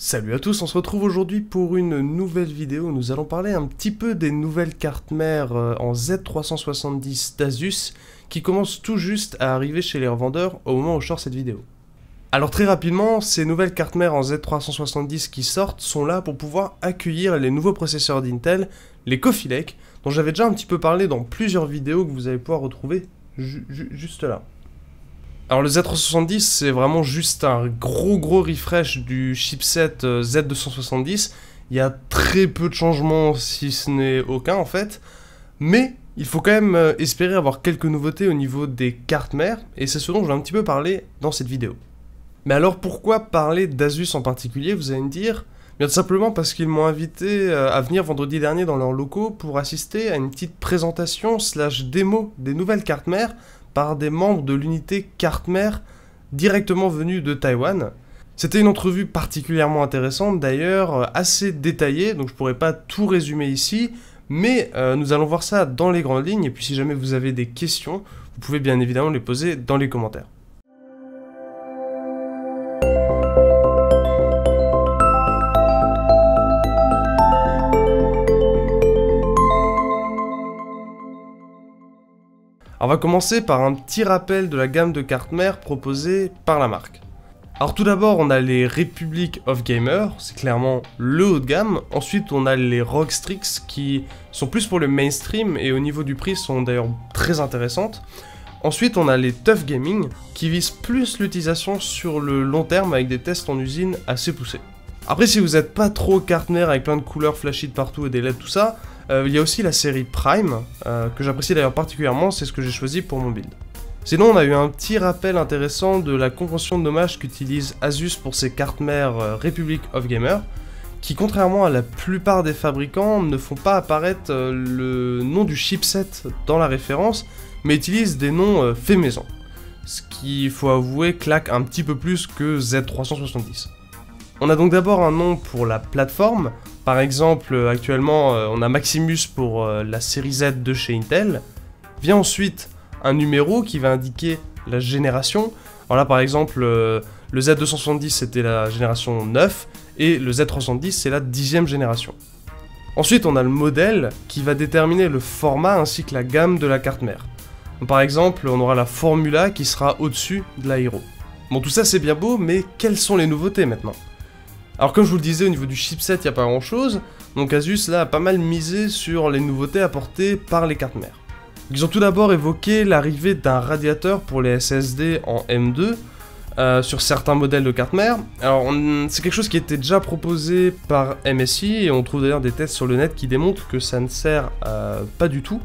Salut à tous, on se retrouve aujourd'hui pour une nouvelle vidéo. Nous allons parler un petit peu des nouvelles cartes mères en Z370 d'Asus qui commencent tout juste à arriver chez les revendeurs au moment où je sors cette vidéo. Alors très rapidement, ces nouvelles cartes mères en Z370 qui sortent sont là pour pouvoir accueillir les nouveaux processeurs d'Intel, les Coffee Lake, dont j'avais déjà un petit peu parlé dans plusieurs vidéos que vous allez pouvoir retrouver juste là. Alors le Z370 c'est vraiment juste un gros refresh du chipset Z270, il y a très peu de changements si ce n'est aucun en fait, mais il faut quand même espérer avoir quelques nouveautés au niveau des cartes mères, et c'est ce dont je vais un petit peu parler dans cette vidéo. Mais alors pourquoi parler d'Asus en particulier, vous allez me dire? Bien tout simplement parce qu'ils m'ont invité à venir vendredi dernier dans leurs locaux pour assister à une petite présentation / démo des nouvelles cartes mères par des membres de l'unité carte mère directement venus de Taïwan. C'était une entrevue particulièrement intéressante d'ailleurs, assez détaillée, donc je pourrais pas tout résumer ici, mais nous allons voir ça dans les grandes lignes, et puis si jamais vous avez des questions, vous pouvez bien évidemment les poser dans les commentaires. Alors on va commencer par un petit rappel de la gamme de cartes mères proposées par la marque. Alors tout d'abord on a les Republic of Gamer, c'est clairement le haut de gamme. Ensuite on a les ROG Strix qui sont plus pour le mainstream et au niveau du prix sont d'ailleurs très intéressantes. Ensuite on a les Tough Gaming qui visent plus l'utilisation sur le long terme avec des tests en usine assez poussés. Après si vous n'êtes pas trop carte mère avec plein de couleurs flashy de partout et des LED tout ça, il y a aussi la série Prime, que j'apprécie d'ailleurs particulièrement, c'est ce que j'ai choisi pour mon build. Sinon on a eu un petit rappel intéressant de la convention de nommage qu'utilise Asus pour ses cartes mères Republic of Gamer, qui contrairement à la plupart des fabricants ne font pas apparaître le nom du chipset dans la référence, mais utilisent des noms faits maison. Ce qui, faut avouer, claque un petit peu plus que Z370. On a donc d'abord un nom pour la plateforme. Par exemple, actuellement, on a Maximus pour la série Z de chez Intel. Vient ensuite un numéro qui va indiquer la génération. Alors là, par exemple, le Z270 c'était la génération 9 et le Z370 c'est la 10e génération. Ensuite, on a le modèle qui va déterminer le format ainsi que la gamme de la carte mère. Donc, par exemple, on aura la Formula qui sera au-dessus de la Hero. Bon, tout ça c'est bien beau, mais quelles sont les nouveautés maintenant ? Alors comme je vous le disais, au niveau du chipset, il n'y a pas grand chose, donc Asus là a pas mal misé sur les nouveautés apportées par les cartes mères. Ils ont tout d'abord évoqué l'arrivée d'un radiateur pour les SSD en M2 sur certains modèles de cartes mères. Alors c'est quelque chose qui était déjà proposé par MSI, et on trouve d'ailleurs des tests sur le net qui démontrent que ça ne sert pas du tout.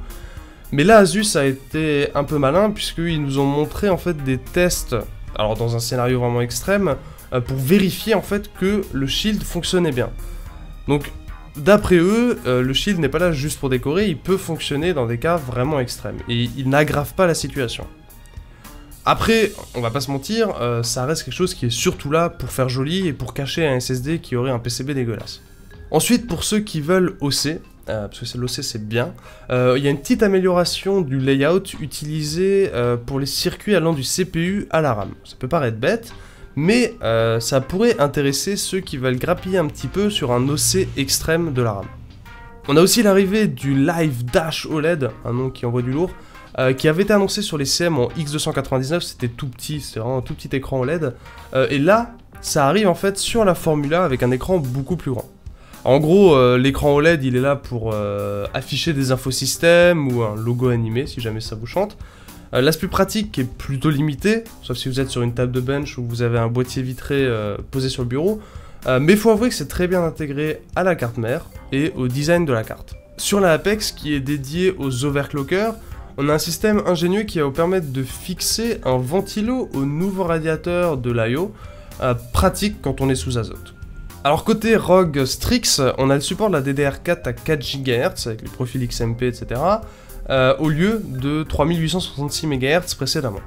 Mais là Asus a été un peu malin puisqu'ils nous ont montré en fait des tests, alors dans un scénario vraiment extrême, pour vérifier en fait que le shield fonctionnait bien. Donc d'après eux, le shield n'est pas là juste pour décorer, il peut fonctionner dans des cas vraiment extrêmes, et il n'aggrave pas la situation. Après, on va pas se mentir, ça reste quelque chose qui est surtout là pour faire joli et pour cacher un SSD qui aurait un PCB dégueulasse. Ensuite, pour ceux qui veulent OC, parce que l'OC c'est bien, il y a une petite amélioration du layout utilisé pour les circuits allant du CPU à la RAM. Ça peut paraître bête, mais ça pourrait intéresser ceux qui veulent grappiller un petit peu sur un OC extrême de la RAM. On a aussi l'arrivée du Live Dash OLED, un nom qui envoie du lourd, qui avait été annoncé sur les CM en X299, c'était tout petit, c'était vraiment un tout petit écran OLED, et là, ça arrive en fait sur la Formula avec un écran beaucoup plus grand. En gros, l'écran OLED, il est là pour afficher des infosystèmes ou un logo animé, si jamais ça vous chante. L'aspect pratique est plutôt limité, sauf si vous êtes sur une table de bench ou vous avez un boîtier vitré posé sur le bureau, mais il faut avouer que c'est très bien intégré à la carte mère et au design de la carte. Sur la Apex, qui est dédiée aux overclockers, on a un système ingénieux qui va vous permettre de fixer un ventilo au nouveau radiateur de l'IO, pratique quand on est sous azote. Alors côté ROG Strix, on a le support de la DDR4 à 4 GHz avec les profils XMP, etc. Au lieu de 3866 MHz précédemment.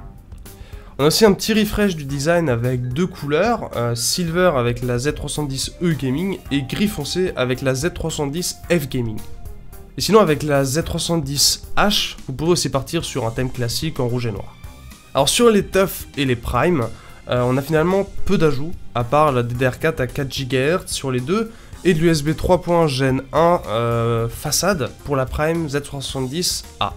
On a aussi un petit refresh du design avec deux couleurs, Silver avec la Z370E Gaming et gris foncé avec la Z370F Gaming. Et sinon avec la Z370H, vous pourrez aussi partir sur un thème classique en rouge et noir. Alors sur les Tough et les Prime, on a finalement peu d'ajouts, à part la DDR4 à 4 GHz sur les deux, et de l'USB 3.1 Gen 1 façade pour la Prime Z370A.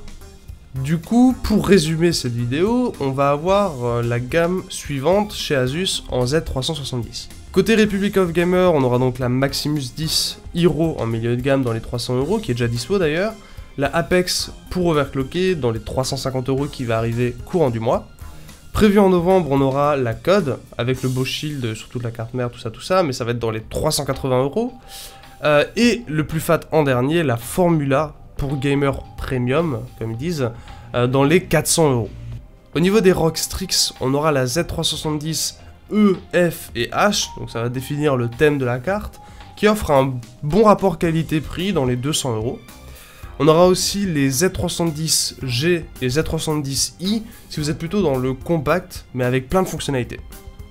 Du coup, pour résumer cette vidéo, on va avoir la gamme suivante chez Asus en Z370. Côté Republic of Gamer, on aura donc la Maximus 10 Hero en milieu de gamme dans les 300 €, qui est déjà dispo d'ailleurs, la Apex pour overclocker dans les 350 € qui va arriver courant du mois. Prévu en novembre, on aura la COD avec le beau shield sur toute la carte mère, tout ça, mais ça va être dans les 380 €. Et le plus fat en dernier, la Formula pour gamer premium, comme ils disent, dans les 400 €. Au niveau des ROG Strix, on aura la Z370 E, F et H, donc ça va définir le thème de la carte, qui offre un bon rapport qualité-prix dans les 200 €. On aura aussi les Z310G et Z310i si vous êtes plutôt dans le compact, mais avec plein de fonctionnalités.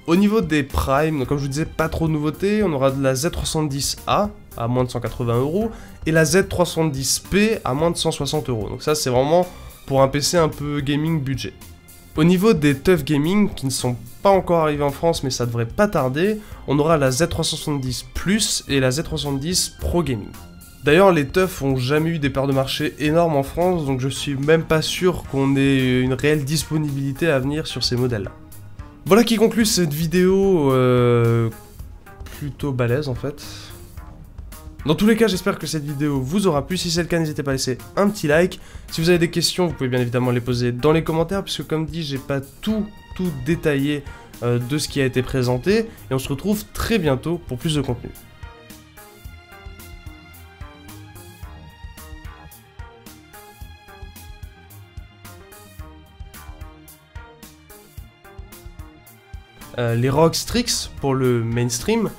Au niveau des primes, donc comme je vous disais, pas trop de nouveautés, on aura de la Z310A à moins de 180 € et la Z310P à moins de 160 €. Donc ça c'est vraiment pour un PC un peu gaming budget. Au niveau des TUF Gaming, qui ne sont pas encore arrivés en France mais ça devrait pas tarder, on aura la Z370 Plus et la Z370 Pro Gaming. D'ailleurs, les TUF ont jamais eu des parts de marché énormes en France, donc je suis même pas sûr qu'on ait une réelle disponibilité à venir sur ces modèles-là. Voilà qui conclut cette vidéo plutôt balèze en fait. Dans tous les cas, j'espère que cette vidéo vous aura plu. Si c'est le cas, n'hésitez pas à laisser un petit like. Si vous avez des questions, vous pouvez bien évidemment les poser dans les commentaires, puisque comme dit, j'ai pas tout détaillé de ce qui a été présenté. Et on se retrouve très bientôt pour plus de contenu. Les ROG Strix pour le mainstream,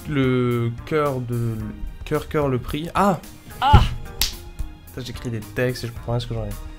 le cœur le prix. Ah, j'écris des textes et je comprends rien ce que j'en ai.